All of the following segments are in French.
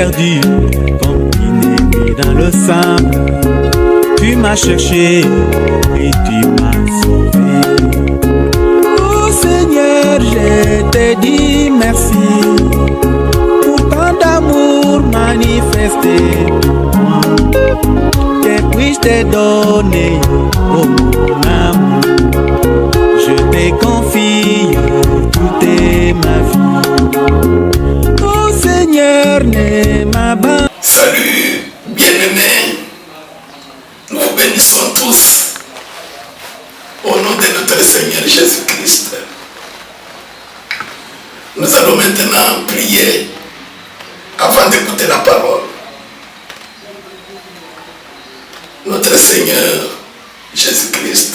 perdu comme inédit dans le sable. Tu m'as cherché et tu m'as sauvé. Oh Seigneur, je te dis merci pour tant d'amour manifesté pour moi. Que puis-je te donner, oh mon amour? Je te confie toute ma vie. Oh Seigneur, ne m'abandonne. Salut, bien-aimés. Nous vous bénissons tous au nom de notre Seigneur Jésus-Christ. Nous allons maintenant prier avant d'écouter la parole. Notre Seigneur Jésus-Christ,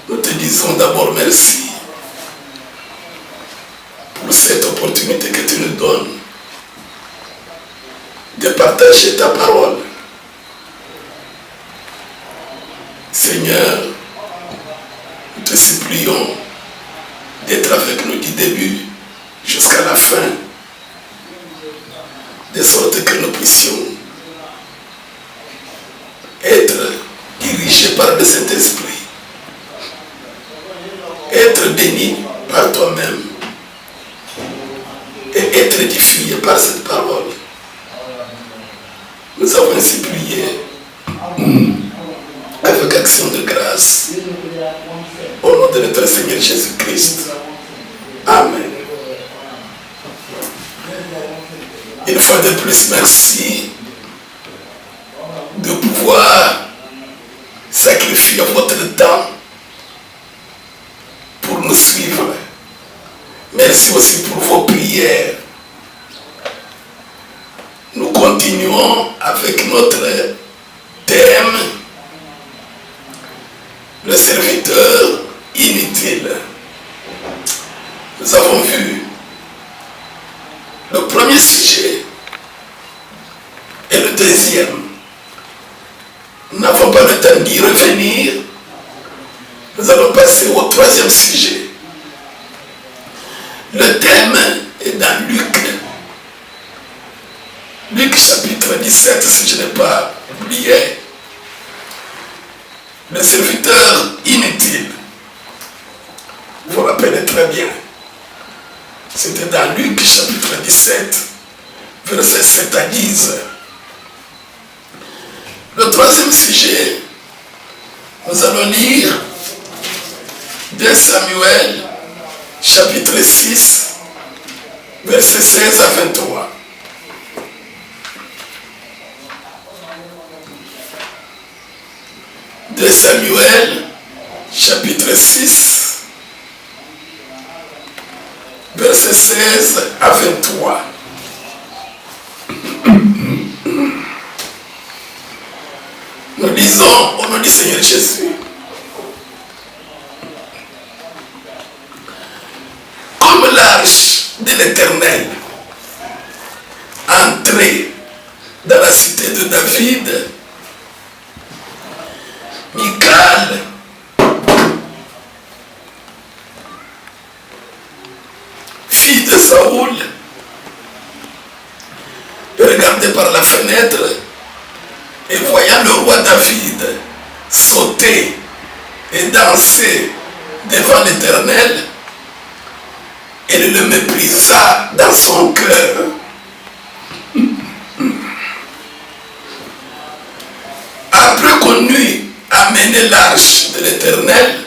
nous te disons d'abord merci pour cette opportunité que tu nous donnes de partager ta parole. Seigneur, nous te supplions d'être avec nous du début jusqu'à la fin, de sorte que nous puissions être dirigés par le Saint-Esprit, être bénis par toi-même et être édifiés par cette parole. Nous avons ainsi prié avec action de grâce au nom de notre Seigneur Jésus-Christ. Amen. Une fois de plus, merci de pouvoir sacrifier votre temps pour nous suivre. Merci aussi pour vos prières. Nous continuons avec notre thème, le serviteur inutile. Nous avons vu le premier sujet et le deuxième. Nous n'avons pas le temps d'y revenir. Nous allons passer au troisième sujet. Le thème est dans Luc. Luc chapitre 17, si je n'ai pas oublié. Le serviteur inutile. Vous vous rappelez très bien. C'était dans Luc chapitre 17, verset 7 à 10. Le troisième sujet, nous allons lire 2 Samuel chapitre 6, verset 16 à 23. De Samuel, chapitre 6, verset 16 à 23. Nous lisons au nom du Seigneur Jésus. Comme l'arche de l'Éternel entrait dans la cité de David, Michal, fille de Saoul, regardait par la fenêtre et voyant le roi David sauter et danser devant l'Éternel, elle le méprisa dans son cœur. Après qu'on eut amené l'arche de l'Éternel,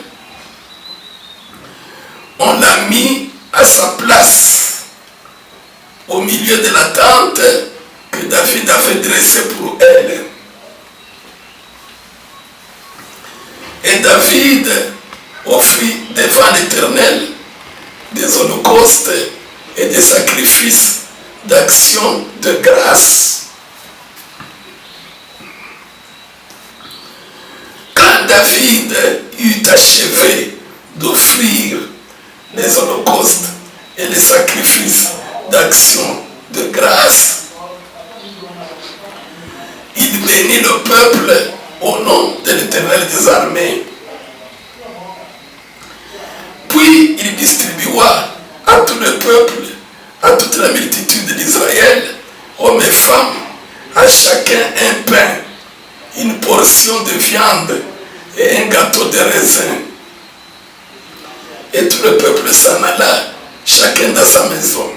on l'a mis à sa place au milieu de la tente que David avait dressée pour elle. Et David offrit devant l'Éternel des holocaustes et des sacrifices d'action de grâce. Quand David eut achevé d'offrir les holocaustes et les sacrifices d'action de grâce, il bénit le peuple au nom de l'Éternel des armées. Puis il distribua à tout le peuple, à toute la multitude hommes et femmes, à chacun un pain, une portion de viande et un gâteau de raisin. Et tout le peuple s'en alla, chacun dans sa maison.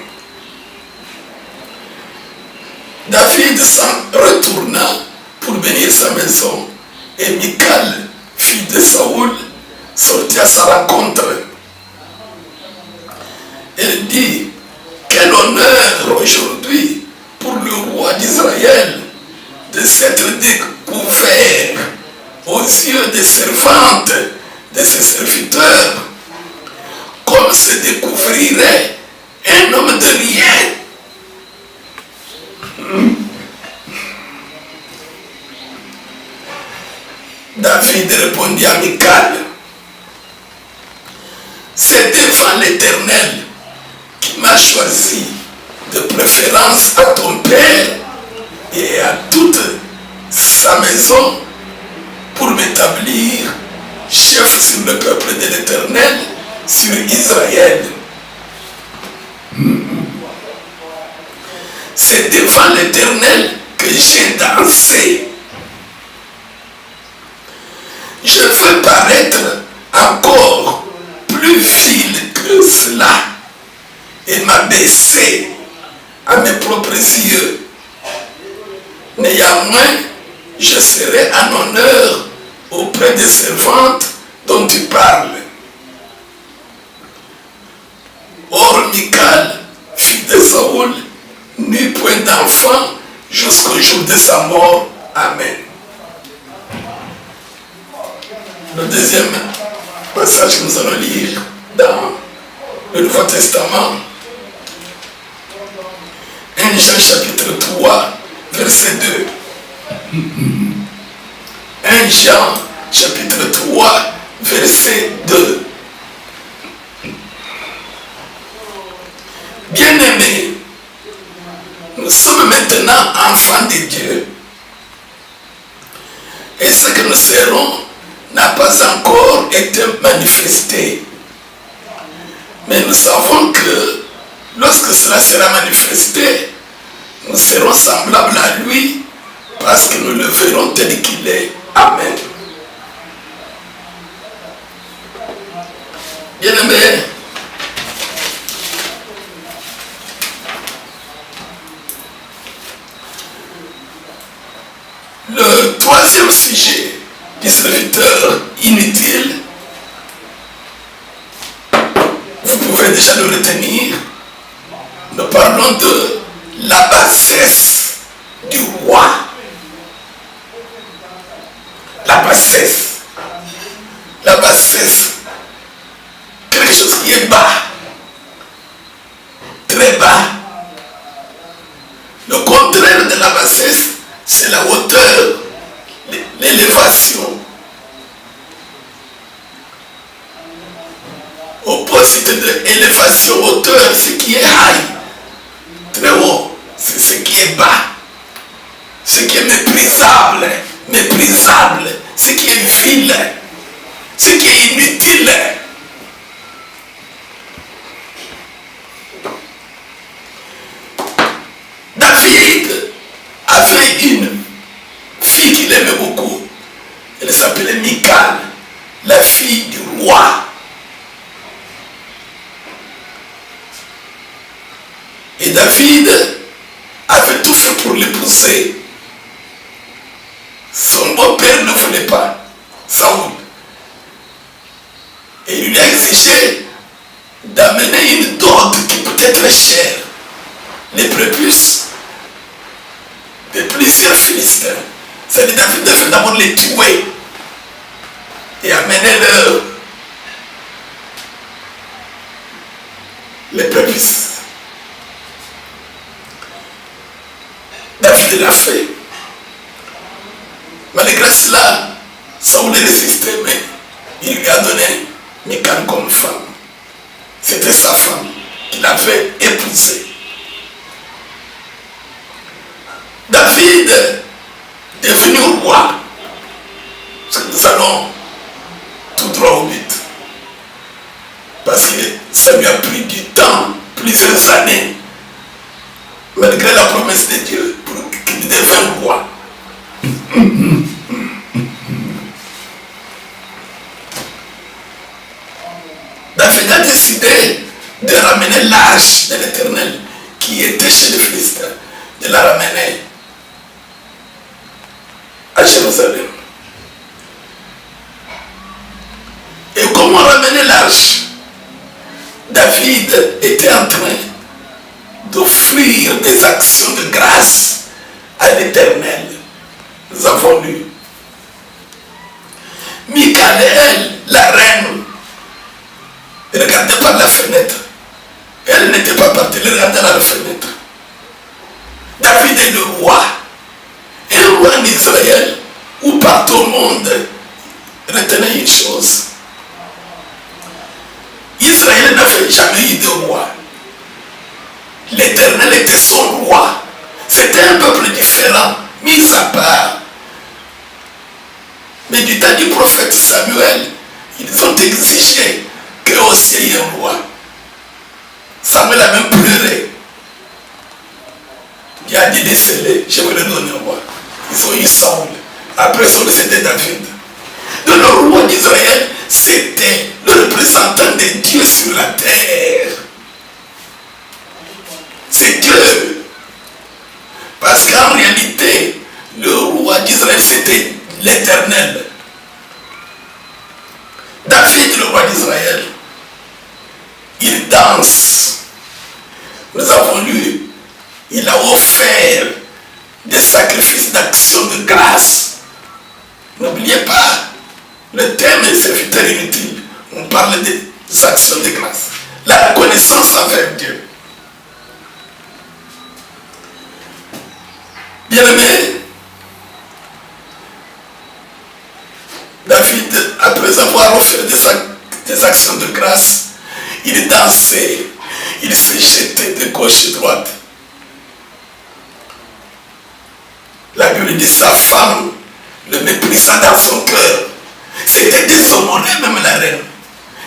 David s'en retourna pour bénir sa maison, et Michal, fille de Saoul, sortit à sa rencontre. Elle dit, quel honneur aujourd'hui pour le roi d'Israël de s'être découvert aux yeux des servantes de ses serviteurs, comme se découvrirait un homme de rien. David répondit à Michal, c'est devant l'Éternel qui m'a choisi de préférence à ton père et à toute sa maison pour m'établir chef sur le peuple de l'Éternel, sur Israël. C'est devant l'Éternel que j'ai dansé. Je veux paraître encore plus vil que cela et m'abaisser à mes propres yeux. Néanmoins, je serai en honneur auprès des servantes dont tu parles. Or, Michal, fille de Saoul, n'eut point d'enfant jusqu'au jour de sa mort. Amen. Le deuxième passage que nous allons lire dans le Nouveau Testament, 1 Jean chapitre 3, verset 2. 1 Jean chapitre 3, verset 2. Bien-aimés, nous sommes maintenant enfants de Dieu. Et ce que nous serons n'a pas encore été manifesté. Mais nous savons que lorsque cela sera manifesté, nous serons semblables à lui parce que nous le verrons tel qu'il est. Amen. Bien-aimés, le troisième sujet du serviteur inutile, vous pouvez déjà le retenir. Nous parlons de la bassesse du roi. La bassesse. La bassesse. Quelque chose qui est bas. Très bas. Le contraire de la bassesse, c'est la hauteur, l'élévation. Opposite de élévation, hauteur, ce qui est high, très haut, c'est ce qui est bas, ce qui est méprisable, ce qui est vil, ce qui est inutile. David avait une fille qu'il aimait beaucoup. Elle s'appelait Michal, la fille du roi. Et David avait tout fait pour l'épouser. Son beau-père ne voulait pas, Saoul. Et il lui a exigé d'amener une dot qui peut être chère, les prépuces de plusieurs Philistins. C'est-à-dire David devait d'abord les tuer et amener les prépuces. David l'a fait. Malgré cela, Saoul résistait, mais il lui a donné Michal comme femme. C'était sa femme qu'il avait épousée. David, devenu roi, parce que nous allons tout droit au but, parce que ça lui a pris du temps, plusieurs années. malgré la promesse de Dieu, pour qu'il devienne roi. David a décidé de ramener l'arche de l'Éternel qui était chez les Philistins, de la ramener à Jérusalem. Et comment ramener l'arche? David était en train d'offrir des actions de grâce à l'Éternel. Nous avons lu. Michaël, la reine, regardait par la fenêtre. Elle n'était pas partie, elle regardait dans la fenêtre. David est le roi. Un roi d'Israël, où partout au monde, retenez une chose. Israël n'avait jamais eu de roi. L'Éternel était son roi. C'était un peuple différent, mis à part. Mais du temps du prophète Samuel, ils ont exigé qu'eux aussi il y ait un roi. Samuel a même pleuré. Il a dit décelé, je vais le donner un roi. Ils ont eu Saul. Après Saul, c'était David. Donc le roi d'Israël, c'était le représentant de Dieu sur la terre. C'est Dieu. Parce qu'en réalité, le roi d'Israël, c'était l'Éternel. David, le roi d'Israël, il danse. Nous avons lu, il a offert des sacrifices d'action de grâce. N'oubliez pas, le thème est serviteur inutile. On parle des actions de grâce. La reconnaissance envers Dieu. Bien-aimé, David, après avoir offert des actions de grâce, il dansait, il se jetait de gauche et de droite. La Bible dit sa femme le méprisa dans son cœur. C'était déshonoré même la reine.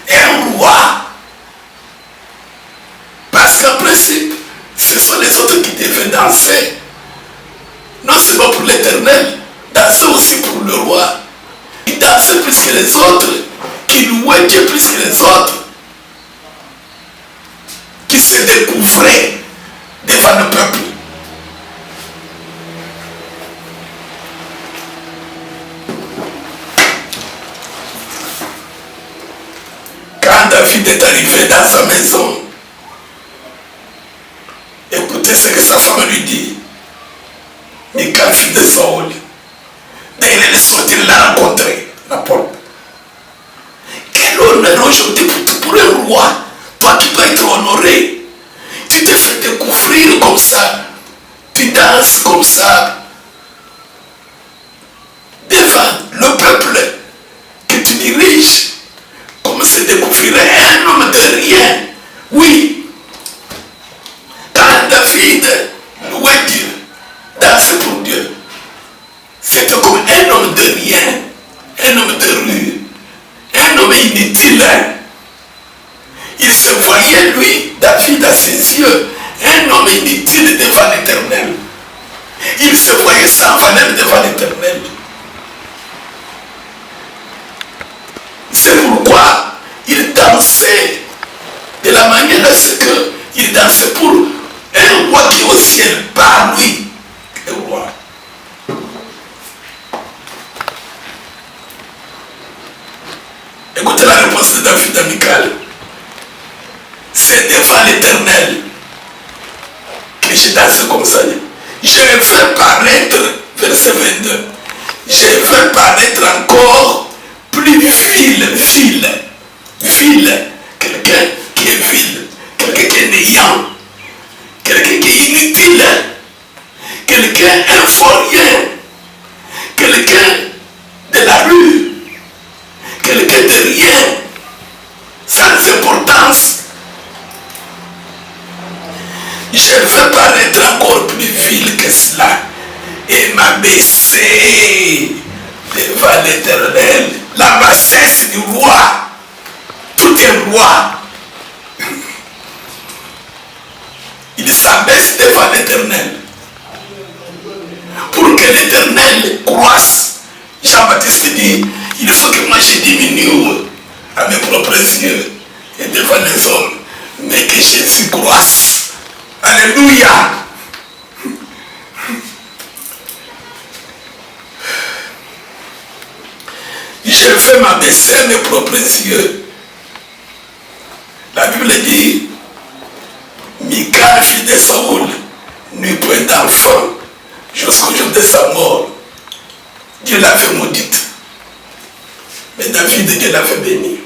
Et un roi. Parce qu'en principe, ce sont les autres qui devaient danser. Non seulement pour l'Éternel, danser aussi pour le roi. Qui dansait plus que les autres, qui louait Dieu plus que les autres, qui se découvrait devant le peuple. Quand David est arrivé dans sa maison, écoutez ce que sa femme lui dit. Michal, fille de Saul, dès qu'il est sorti, il l'a rencontré, la porte. Quel honneur aujourd'hui pour un roi, toi qui dois être honoré. Tu te fais découvrir comme ça, tu danses comme ça, devant le peuple que tu diriges, comme se découvrirait un homme de rien. Oui, quand David louait Dieu, dansait pour Dieu, c'était comme un homme de rien, un homme de rue, un homme inutile. Il se voyait, lui, David, à ses yeux, un homme inutile devant l'Éternel. Il se voyait sans valeur devant l'Éternel. C'est pourquoi il dansait de la manière à ce qu'il dansait pour un roi qui est au ciel, par lui, le roi. Écoutez la réponse de David à Michal. C'est devant l'Éternel que je danse comme ça. Je vais paraître, verset 22, je vais paraître encore plus vil, quelqu'un qui est vil, quelqu'un qui est néant, quelqu'un qui est inutile, quelqu'un inférieur, quelqu'un de la rue, quelqu'un de rien, sans importance. Je vais paraître encore plus vil que cela et m'abaisser devant l'Éternel. La bassesse du roi, tout est roi. Il s'abaisse devant l'Éternel. l'éternel. Pour que l'éternel croisse, Jean-Baptiste dit, il faut que moi je diminue à mes propres yeux et devant les hommes, mais que Jésus croisse. Alléluia. Je vais m'abaisser à mes propres yeux. La Bible dit, Michal, fille de Saoul, n'eut point d'enfant jusqu'au jour de sa mort. Dieu l'avait maudite. Mais David, Dieu l'avait béni.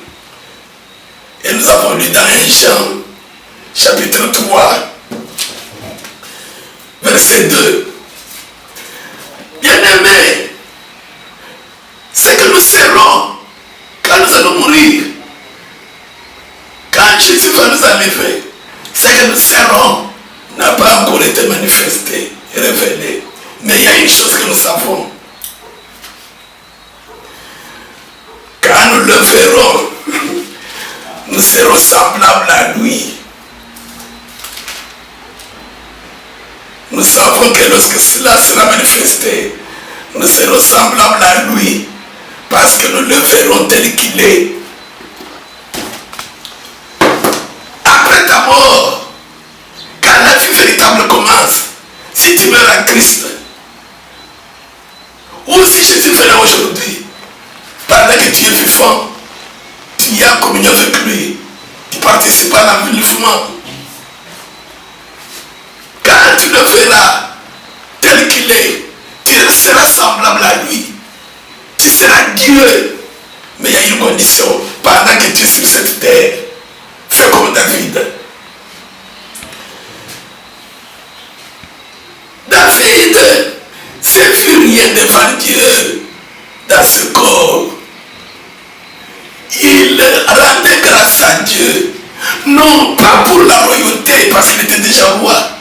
Et nous avons lu dans 1 Jean, chapitre 3, verset 2. Bien-aimés, c'est que nous serons quand nous allons mourir. Quand Jésus va nous enlever, c'est que nous serons n'a pas encore été manifesté et révélé. Mais il y a une chose que nous savons. Quand nous le verrons, nous serons semblables à lui. Nous savons que lorsque cela sera manifesté, nous serons semblables à lui, parce que nous le verrons tel qu'il est. Après ta mort, quand la vie véritable commence, si tu meurs en Christ, ou si Jésus venait aujourd'hui, pendant que tu es vivant, tu es en communion avec lui, tu participes à l'enlèvement. Quand tu le verras tel qu'il est, tu seras semblable à lui. Tu seras Dieu. Mais il y a une condition. Pendant que tu es sur cette terre, fais comme David. David s'est vu rien devant Dieu dans ce corps. Il rendait grâce à Dieu. Non pas pour la royauté, parce qu'il était déjà roi.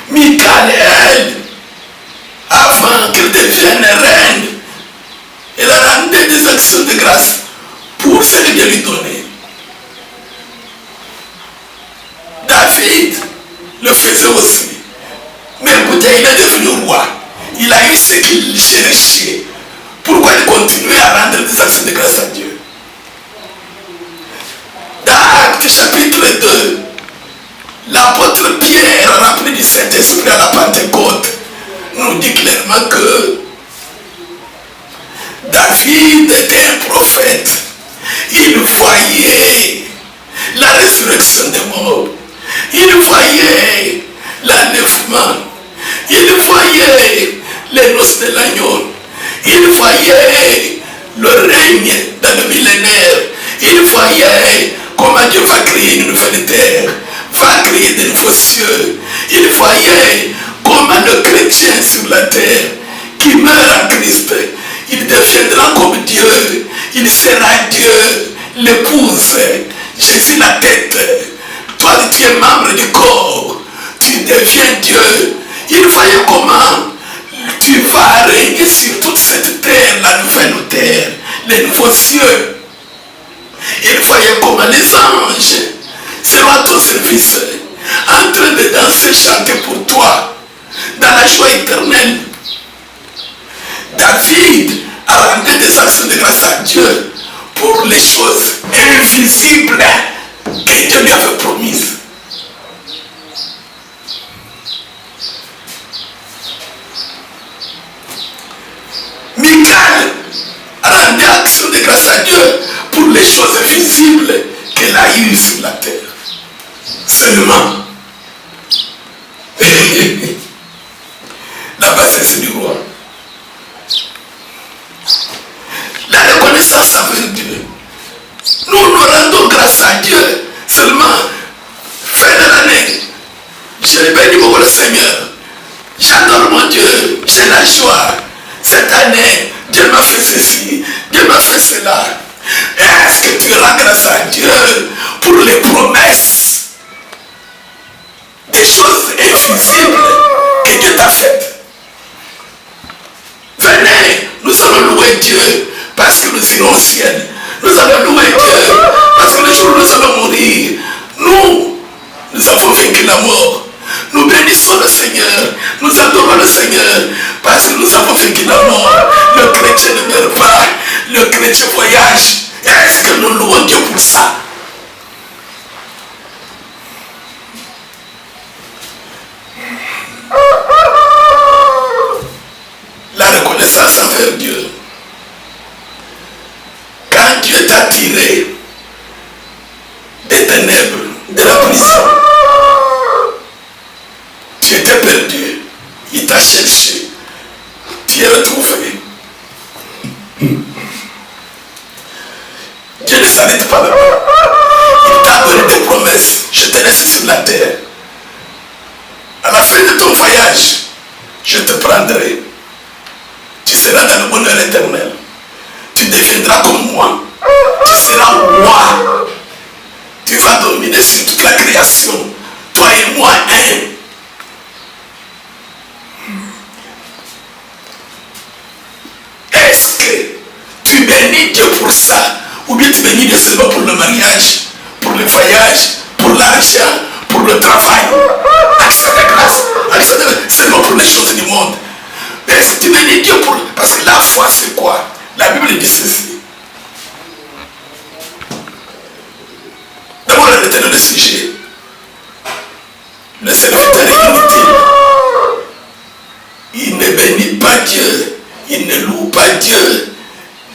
Michal, elle, avant qu'elle devienne reine, elle rendait des actions de grâce pour ce que Dieu lui donnait. David le faisait aussi. Mais écoutez, il est devenu roi. Il a eu ce qu'il cherchait. Pourquoi il continuait à rendre des actions de grâce à Dieu? Dans Actes chapitre 2, l'apôtre Pierre, rempli du Saint-Esprit à la Pentecôte, nous dit clairement que David était un prophète. Il voyait la résurrection des morts. Il voyait l'enlèvement. Il voyait les noces de l'agneau. Il voyait le règne dans le millénaire. Il voyait comment Dieu va créer une nouvelle terre, va créer de nouveaux cieux. Il voyait comment le chrétien sur la terre qui meurt en Christ, il deviendra comme Dieu. Il sera Dieu, l'épouse, Jésus la tête. Toi, tu es membre du corps, tu deviens Dieu. Il voyait comment tu vas régner sur toute cette terre, la nouvelle terre, les nouveaux cieux. Il voyait comment les anges seront à ton service, en train de danser, chanter pour toi, dans la joie éternelle. David a rendu des actions de grâce à Dieu pour les choses invisibles que Dieu lui avait promises. Michal a rendu action de grâce à Dieu pour les choses visibles qu'elle a eues sur la terre. Seulement, la bassesse du roi, la reconnaissance envers Dieu. Nous rendons grâce à Dieu seulement fin de l'année. Je bénis beaucoup le Seigneur. J'adore mon Dieu. J'ai la joie. Cette année, Dieu m'a fait ceci, Dieu m'a fait cela. Est-ce que tu rends grâce à Dieu pour les promesses dominé sur toute la création. Toi et moi, un. Est-ce que tu bénis Dieu pour ça? Ou bien tu bénis Dieu seulement pour le mariage, pour le voyage, pour l'argent, pour le travail? Accès de grâce, seulement pour les choses du monde. Mais est-ce que tu bénis Dieu pour... Parce que la foi, c'est quoi? La Bible dit ceci. D'abord, elle était dans le sujet. Le serviteur est inutile. Il ne bénit pas Dieu. Il ne loue pas Dieu.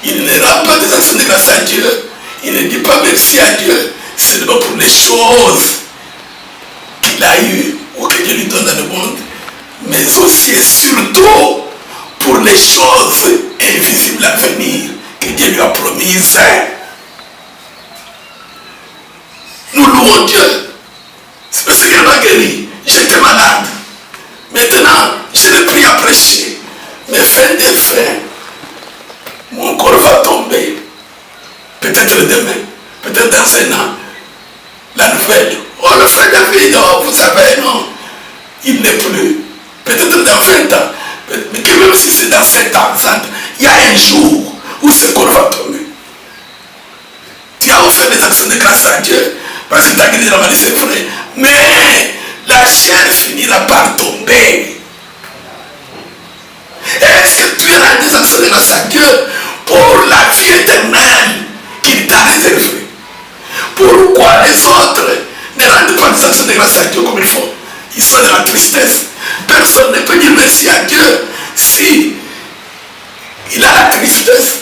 Il ne rend pas des actions de grâce à Dieu. Il ne dit pas merci à Dieu. Seulement pour les choses qu'il a eues ou que Dieu lui donne dans le monde. Mais aussi et surtout pour les choses invisibles à venir que Dieu lui a promises. Nous louons Dieu. C'est parce qu'il m'a guéri. J'étais malade. Maintenant, je l'ai pris à prêcher. Mais fin des fins, mon corps va tomber. Peut-être demain, peut-être dans un an. La nouvelle. Oh, le frère David, oh, vous savez, non. Il n'est plus. Peut-être dans 20 ans. Mais que même si c'est dans 7 ans, il y a un jour où ce corps va tomber. Tu as offert des actions de grâce à Dieu. Parce que tu as guéri la maladie, c'est vrai. Mais la chair finira par tomber. Est-ce que tu as des actions de grâce à Dieu pour la vie éternelle qu'il t'a réservée? Pourquoi les autres ne rendent pas des actions de grâce à Dieu comme il faut? Ils sont dans la tristesse. Personne ne peut dire merci à Dieu si il a la tristesse.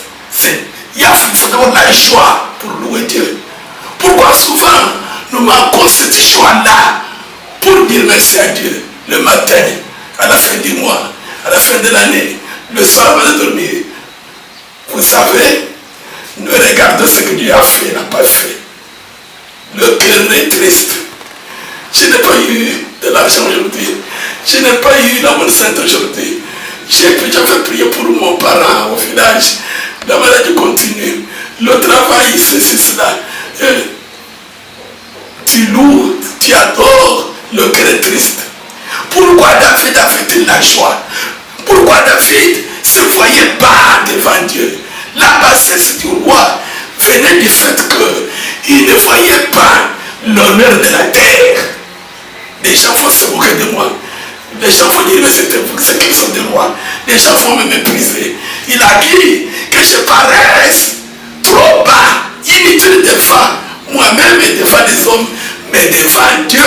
Il faut d'abord la joie pour louer Dieu. Pourquoi souvent nous manquons cette joie-là pour dire merci à Dieu le matin, à la fin du mois, à la fin de l'année, le soir avant de dormir? Vous savez, nous regardons ce que Dieu a fait, n'a pas fait. Le cœur est triste. Je n'ai pas eu de l'argent aujourd'hui. Je n'ai pas eu la bonne santé aujourd'hui. J'avais prié pour mon parent au village. La maladie continue. Le travail, ceci, cela. Tu loues, tu adores, le cœur est triste. Pourquoi David avait-il la joie? Pourquoi David ne se voyait pas devant Dieu? La bassesse du roi venait du fait qu'il ne voyait pas l'honneur de la terre. Les gens vont se moquer de moi. Les gens vont dire, mais c'est qu'ils sont des rois. Les gens vont me mépriser. Il a dit que je paraisse trop bas, inutile devant moi-même et devant les hommes, mais devant Dieu,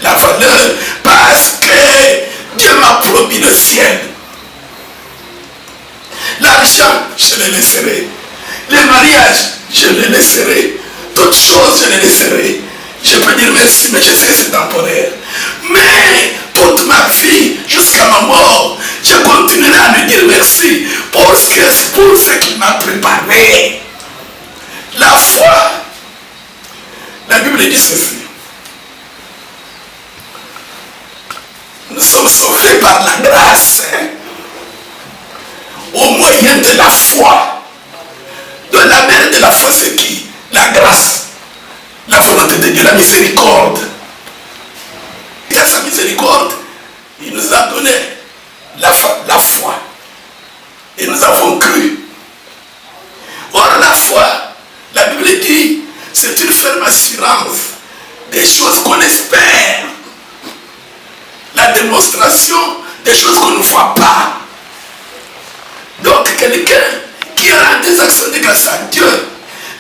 la valeur, parce que Dieu m'a promis le ciel. L'argent, je le laisserai. Les mariages, je le laisserai. Toutes choses, je les laisserai. Je peux dire merci, mais je sais que c'est temporaire. Mais toute ma vie, jusqu'à ma mort, je continuerai à lui dire merci pour ce qu'il m'a préparé. La foi. La Bible dit ceci. Nous sommes sauvés par la grâce. Au moyen de la foi. De la mère de la foi, c'est qui? La grâce. La volonté de Dieu, la miséricorde. Et à sa miséricorde, il nous a donné la foi. Et nous avons cru. Or, la foi, la Bible dit, c'est une ferme assurance des choses qu'on espère. La démonstration des choses qu'on ne voit pas. Donc, quelqu'un qui rend des actions de grâce à Dieu,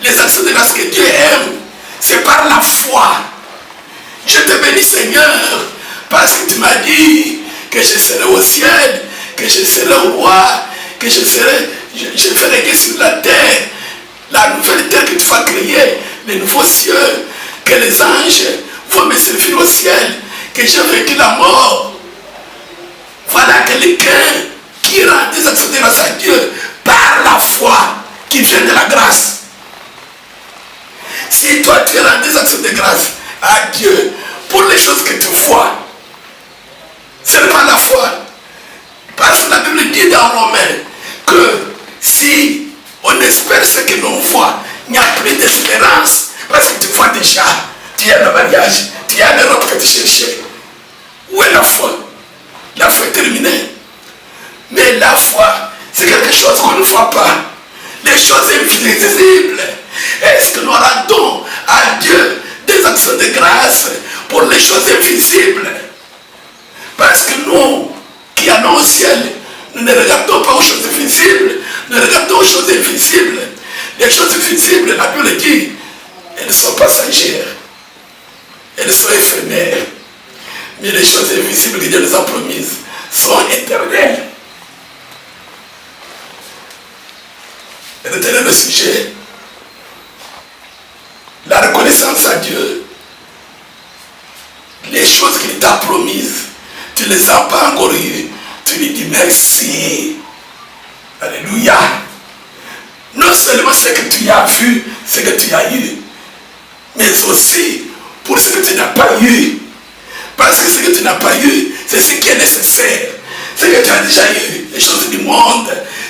les actions de grâce que Dieu aime, c'est par la foi. Je te bénis, Seigneur, parce que tu m'as dit que je serai au ciel, que je serai au roi, que je ferai régner sur la terre, la nouvelle terre que tu vas créer, les nouveaux cieux, que les anges vont me servir au ciel, que j'ai vécu la mort. Voilà quelqu'un qui rend des actions de grâce à Dieu par la foi qui vient de la grâce. Si toi tu rends des actions de grâce à Dieu pour les choses que tu vois, ce n'est pas la foi. Parce que la Bible dit dans Romains que si on espère ce que l'on voit, il n'y a plus d'espérance. Parce que tu vois déjà, tu as le mariage, tu as l'Europe que tu cherchais. Où est la foi? La foi est terminée. Mais la foi, c'est quelque chose qu'on ne voit pas. Les choses invisibles. Est-ce que nous rendons à Dieu des actions de grâce pour les choses invisibles? Parce que nous, qui allons au ciel, nous ne regardons pas aux choses visibles, nous regardons aux choses invisibles. Les choses visibles, la Bible dit, elles sont passagères, elles sont éphémères. Mais les choses invisibles que Dieu nous a promises sont éternelles. Retenez le sujet. La reconnaissance à Dieu. Les choses qu'il t'a promises, tu ne les as pas encore eues. Tu lui dis merci. Alléluia. Non seulement ce que tu as vu, ce que tu as eu, mais aussi pour ce que tu n'as pas eu. Parce que ce que tu n'as pas eu, c'est ce qui est nécessaire. Ce que tu as déjà eu, les choses du monde,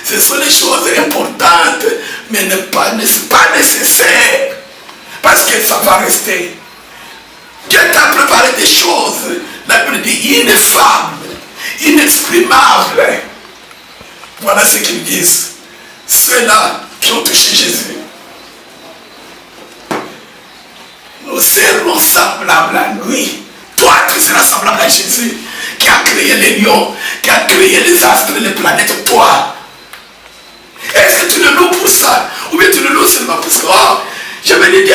ce sont les choses importantes, mais ne pas nécessaires. Parce que ça va rester. Dieu t'a préparé des choses, la Bible dit, ineffables, inexprimables. Voilà ce qu'ils disent. Ceux-là qui ont touché Jésus. Nous serons semblables à lui. Toi, tu seras semblable à Jésus, qui a créé les lions, qui a créé les astres, les planètes, toi. Est-ce que tu le loues pour ça? Ou bien tu le loues seulement parce que, oh, j'avais l'idée,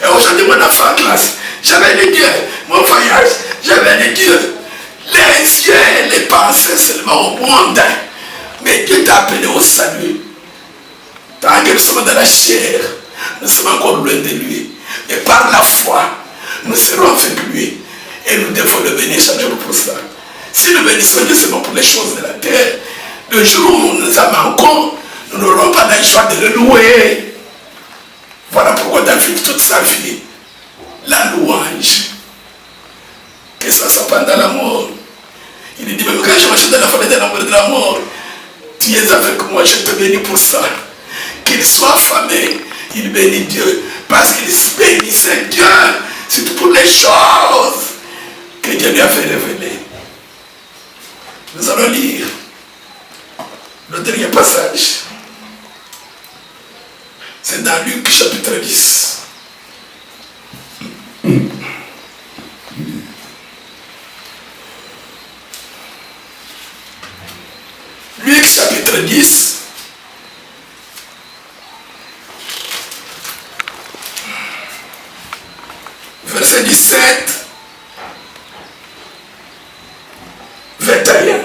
et aujourd'hui mon enfant en classe, j'avais l'idée, mon voyage, j'avais l'idée, les yeux, les pensées seulement au monde. Mais Dieu t'a appelé au salut. Tant que nous sommes dans la chair, nous sommes encore loin de lui. Et par la foi, nous serons avec lui. Et nous devons le bénir chaque jour pour ça. Si nous bénissons Dieu seulement pour les choses de la terre, le jour où nous en manquons, nous n'aurons pas la joie de le louer. Voilà pourquoi David, toute sa vie, la louange, que ça soit pendant la mort. Il dit, même quand je marche dans la forêt de la mort, tu es avec moi, je te bénis pour ça. Qu'il soit affamé, il bénit Dieu. Parce qu'il bénissait Dieu, surtout pour les choses que Dieu lui avait révélées. Nous allons lire le dernier passage. C'est dans Luc chapitre 10. Luc chapitre 10. Verset 17. 21.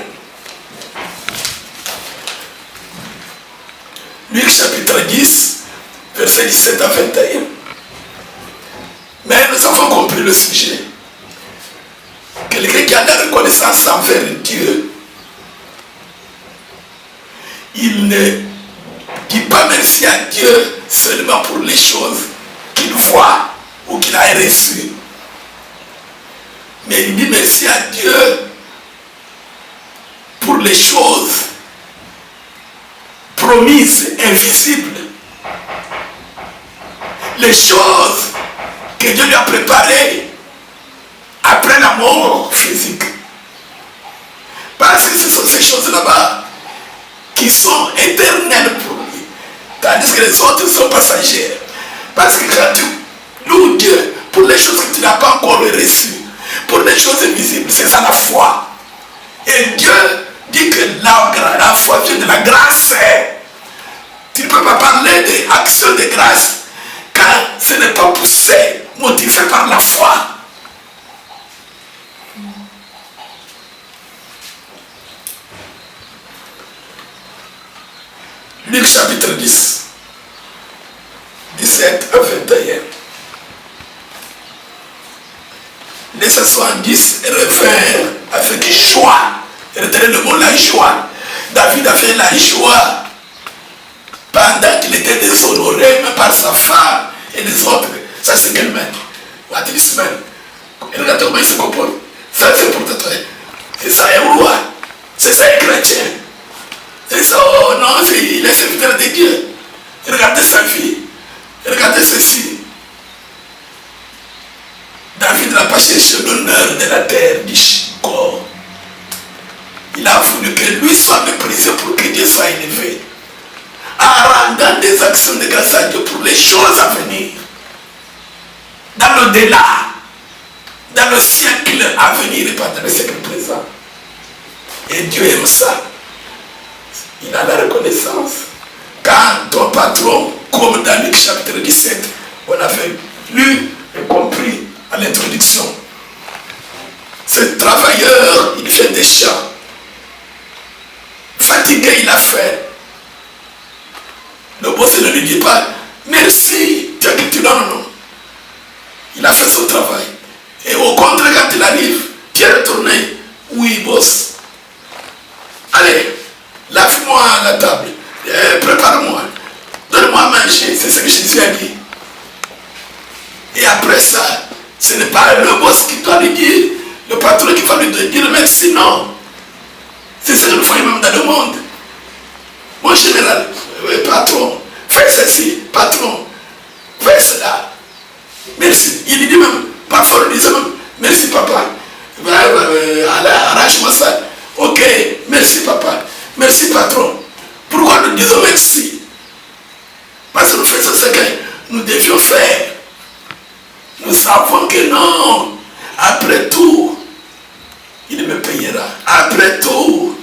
Luc chapitre 10. Verset 17 à 21. Mais nous avons compris le sujet. Quelqu'un qui a la reconnaissance envers Dieu, il ne dit pas merci à Dieu seulement pour les choses qu'il voit ou qu'il a reçues. Mais il dit merci à Dieu pour les choses promises, invisibles. Les choses que Dieu lui a préparées après la mort physique. Parce que ce sont ces choses là-bas qui sont éternelles pour lui. Tandis que les autres sont passagères. Parce que quand tu loues Dieu pour les choses que tu n'as pas encore reçues, pour les choses invisibles, c'est ça la foi. Et Dieu dit que la foi vient de la grâce. Tu ne peux pas parler d'action de grâce quand ce n'est pas poussé, motivé par la foi. Luc chapitre 10, 17 à 21. Les 70 revinrent avec joie. Retenez le mot la joie. David avait la joie pendant qu'il était déshonoré même par sa femme et les autres. Ça c'est quelle main? Regardez comment il se comporte. Ça c'est pour te traiter. C'est ça un roi. C'est ça un chrétien. C'est ça, oh non, il est serviteur de Dieu. Regardez sa vie. Regardez ceci. David n'a pas cherché l'honneur de la terre du corps. Il a voulu que lui soit méprisé pour que Dieu soit élevé. En rendant des actions de grâce à Dieu pour les choses à venir. Dans l'au-delà, dans le siècle à venir et pas dans le siècle présent. Et Dieu aime ça. Il a la reconnaissance. Quand ton patron, comme dans Luc chapitre 17, on avait lu et compris à l'introduction, ce travailleur, il fait des champs. Fatigué, il a fait. Le boss ne lui dit pas merci, tu non. Il a fait son travail. Et au contraire, quand il arrive, tu es retourné. Oui, boss. Allez, lave-moi la table. Prépare-moi. Donne-moi à manger. C'est ce que Jésus a dit. Et après ça, ce n'est pas le boss qui doit lui dire, le patron qui va lui dire merci, non. C'est ce que nous faisons même dans le monde. Mon général, patron, fais ceci, patron, fais cela. Merci. Il dit même, parfois on disait même, merci papa. Arrache-moi ça. Ok, merci papa. Merci patron. Pourquoi nous disons merci? Parce que nous faisons ce que nous devions faire. Nous savons que non. Après tout, il me payera. Après tout,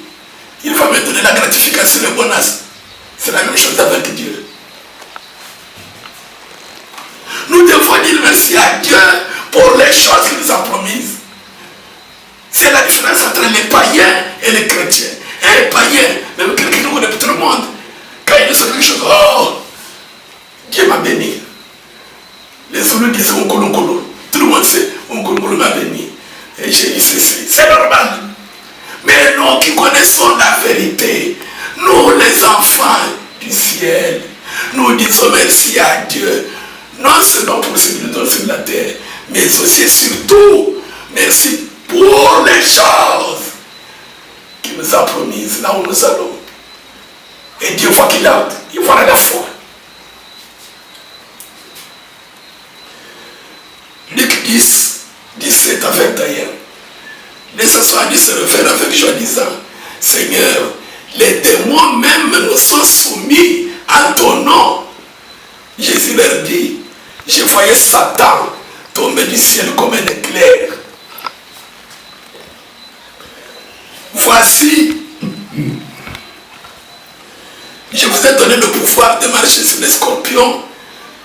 il va me donner la gratification, le bonus. C'est la même chose avec Dieu. Nous devons dire merci à Dieu pour les choses qu'il nous a promises. C'est la différence entre les païens et les chrétiens. Un païen, même quelqu'un qui connaît tout le monde, quand il dit quelque chose, oh, Dieu m'a béni. Les Zoulous disent Onkolo. Tout le monde sait, Onkolo m'a béni. Et j'ai dit, c'est normal. Mais nous qui connaissons la vérité, nous les enfants du ciel, nous disons merci à Dieu. Non seulement pour ce qu'il nous donne sur la terre, mais aussi et surtout, merci pour les choses qu'il nous a promises là où nous allons. Et Dieu voit qu'il a, il voit la foi. Luc 10, 17 à 21. Les assoignés se révèrent avec joie disant, Seigneur, les démons même nous sont soumis à ton nom. Jésus leur dit, je voyais Satan tomber du ciel comme un éclair. Voici, je vous ai donné le pouvoir de marcher sur les scorpions,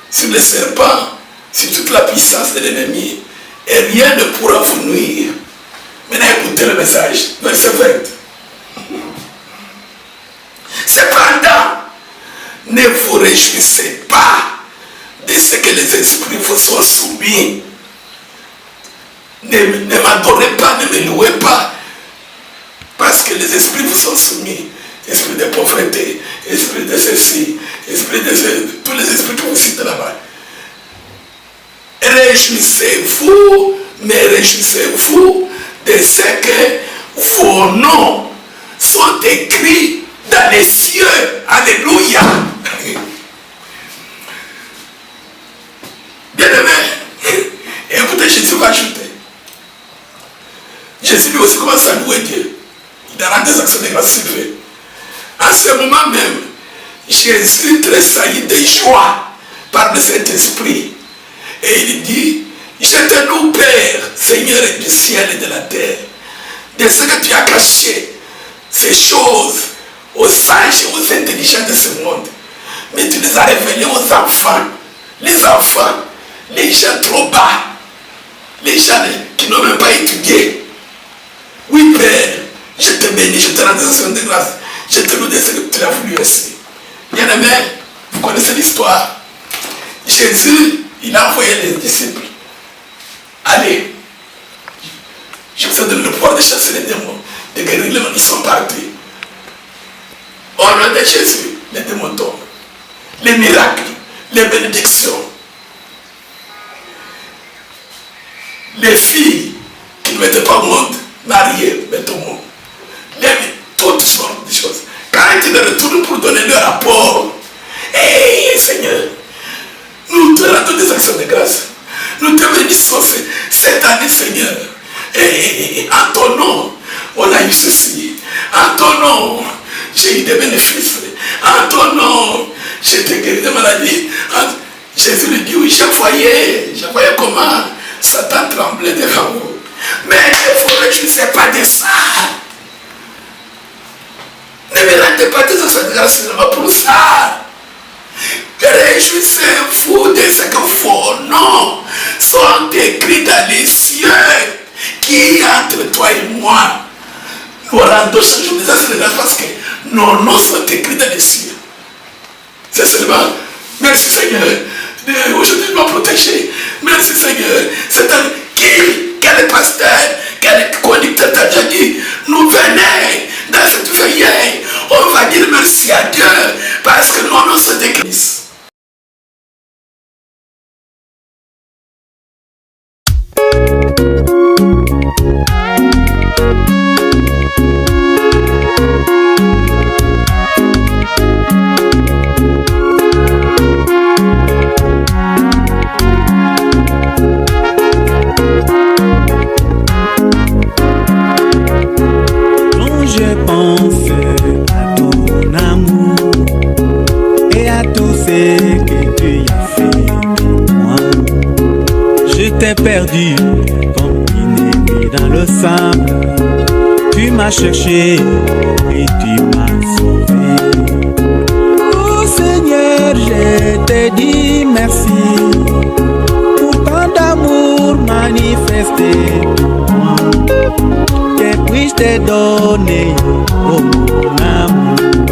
sur les serpents, sur toute la puissance de l'ennemi, et rien ne pourra vous nuire. Maintenant écoutez le message, verset 20. Cependant, ne vous réjouissez pas de ce que les esprits vous sont soumis. Ne m'adorez pas, ne me louez pas, parce que les esprits vous sont soumis. Esprit de pauvreté, esprit de ceci, esprit de ceci, tous les esprits que vous citez là-bas. Réjouissez-vous, mais réjouissez-vous de ce que vos noms sont écrits dans les cieux. Alléluia. Bien-aimé, écoutez, Jésus va ajouter. Jésus lui aussi commence à louer Dieu. Il a rendu des actions de grâce élevées. En ce moment même, Jésus tressaillit de joie par le Saint-Esprit. Et il dit, je te loue Père, Seigneur du ciel et de la terre, de ce que tu as caché ces choses aux sages et aux intelligents de ce monde. Mais tu les as révélées aux enfants. Les enfants, les gens trop bas, les gens qui n'ont même pas étudié. Oui Père, je te bénis, je te rends des actions de grâce. Je te loue de ce que tu as voulu ainsi. Bien aimé, vous connaissez l'histoire. Jésus, il a envoyé les disciples. Allez, je vous ai donné le pouvoir de chasser les démons, de guérir les gens qui sont partis. Au nom de Jésus, les démons tombent. Les miracles, les bénédictions. Les filles qui ne mettaient pas au monde, mariées, mettent au monde. Toutes sortes de choses. Quand ils retournent pour donner le rapport, hey Seigneur, nous te rendons des actions de grâce. Nous te bénissons cette Mais en ton nom, on a eu ceci. En ton nom, j'ai eu des bénéfices. En ton nom, j'ai été guéri de maladies. Jésus lui dit, oui, je voyais comment Satan tremblait devant vous. Mais ne vous réjouissez pas de ça. Ne me rendez pas des grâces seulement pour ça. Réjouissez-vous de ce que vos noms sont écrits dans les cieux, qui entre toi et moi. Nous rendons chaque jour des grâces parce que nos noms sont écrits dans les cieux. C'est seulement, merci Seigneur, aujourd'hui tu m'as protégé. Merci Seigneur. C'est quel pasteur, quel conducteur t'a déjà dit, nous venons dans cette veillée, on va dire merci à Dieu parce que nos noms sont écrits. Perdu comme inné dans le sable, tu m'as cherché et tu m'as sauvé. Oh Seigneur, je te dis merci pour tant d'amour manifesté pour moi. Que puis-je te donner, oh mon amour?